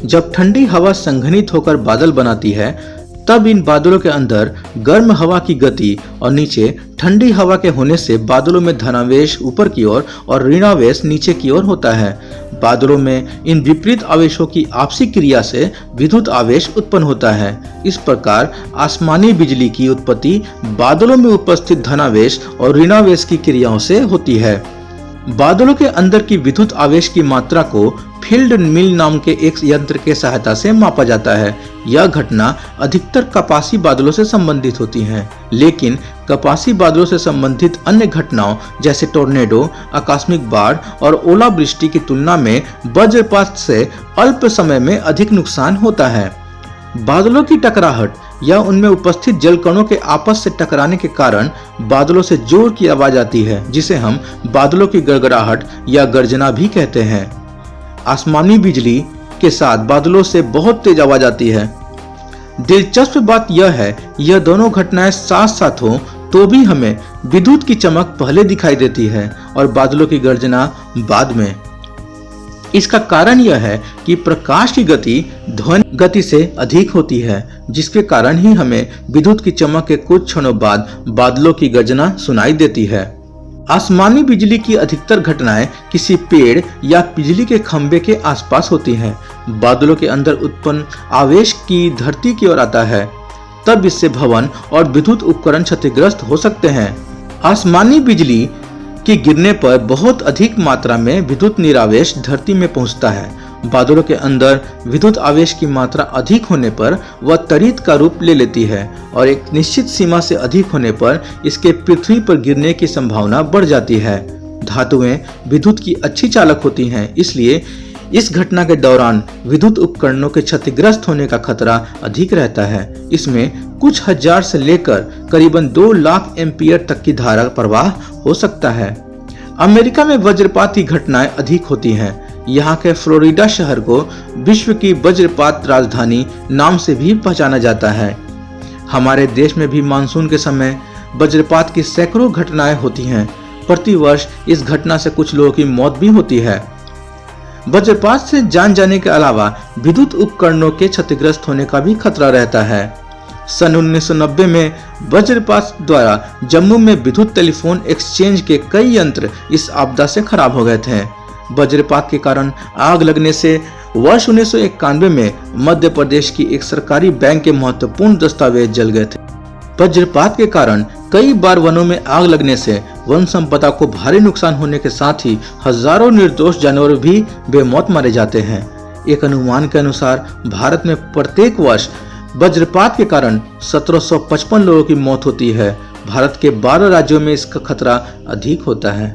जब ठंडी हवा संघनित होकर बादल बनाती है तब इन बादलों के अंदर गर्म हवा की गति और नीचे ठंडी हवा के होने से बादलों में धनावेश ऊपर की ओर और ऋणावेश नीचे की ओर होता है। बादलों में इन विपरीत आवेशों की आपसी क्रिया से विद्युत आवेश उत्पन्न होता है। इस प्रकार आसमानी बिजली की उत्पत्ति बादलों में उपस्थित धनावेश और ऋणावेश की क्रियाओं से होती है। बादलों के अंदर की विद्युत आवेश की मात्रा को फील्ड मिल नाम के एक यंत्र के सहायता से मापा जाता है। यह घटना अधिकतर कपासी बादलों से संबंधित होती है, लेकिन कपासी बादलों से संबंधित अन्य घटनाओं जैसे टोर्नेडो, आकस्मिक बाढ़ और ओलावृष्टि की तुलना में वज्रपात से अल्प समय में अधिक नुकसान होता है। बादलों की टकराहट या उनमें उपस्थित जलकणों के आपस से टकराने के कारण बादलों से जोर की आवाज आती है, जिसे हम बादलों की गड़गड़ाहट या गर्जना भी कहते हैं। आसमानी बिजली के साथ बादलों से बहुत तेज आवाज आती है। दिलचस्प बात यह है, यह दोनों घटनाएं साथ साथ हो तो भी हमें विद्युत की चमक पहले दिखाई देती है और बादलों की गर्जना बाद में। इसका कारण यह है कि प्रकाश की गति ध्वनि गति से अधिक होती है, जिसके कारण ही हमें विद्युत की चमक के कुछ क्षणों बाद बादलों की गर्जना सुनाई देती है। आसमानी बिजली की अधिकतर घटनाएं किसी पेड़ या बिजली के खंभे के आसपास होती हैं। बादलों के अंदर उत्पन्न आवेश की धरती की ओर आता है, तब इससे भवन और विद्युत उपकरण क्षतिग्रस्त हो सकते हैं। आसमानी बिजली के गिरने पर बहुत अधिक मात्रा में विद्युत निरावेश धरती में पहुंचता है। बादलों के अंदर विद्युत आवेश की मात्रा अधिक होने पर वह तड़ित का रूप ले लेती है और एक निश्चित सीमा से अधिक होने पर इसके पृथ्वी पर गिरने की संभावना बढ़ जाती है। धातुएं विद्युत की अच्छी चालक होती हैं, इसलिए इस घटना के दौरान विद्युत उपकरणों के क्षतिग्रस्त होने का खतरा अधिक रहता है। इसमें कुछ हजार से लेकर करीबन 2 लाख एम्पीयर तक की धारा प्रवाह हो सकता है। अमेरिका में वज्रपात की घटनाएं अधिक होती हैं। यहाँ के फ्लोरिडा शहर को विश्व की वज्रपात राजधानी नाम से भी पहचाना जाता है। हमारे देश में भी मानसून के समय वज्रपात की सैकड़ों घटनाएं होती हैं। प्रतिवर्ष इस घटना से कुछ लोगों की मौत भी होती है। वज्रपात से जान जाने के अलावा विद्युत उपकरणों के क्षतिग्रस्त होने का भी खतरा रहता है। सन 1990 में वज्रपात द्वारा जम्मू में विद्युत टेलीफोन एक्सचेंज के कई यंत्र इस आपदा से खराब हो गए थे। वज्रपात के कारण आग लगने से वर्ष 1991 में मध्य प्रदेश की एक सरकारी बैंक के महत्वपूर्ण दस्तावेज जल गए थे। वज्रपात के कारण कई बार वनों में आग लगने से वन संपदा को भारी नुकसान होने के साथ ही हजारों निर्दोष जानवर भी बेमौत मारे जाते हैं। एक अनुमान के अनुसार भारत में प्रत्येक वर्ष वज्रपात के कारण 1755 लोगों की मौत होती है। भारत के 12 राज्यों में इसका खतरा अधिक होता है।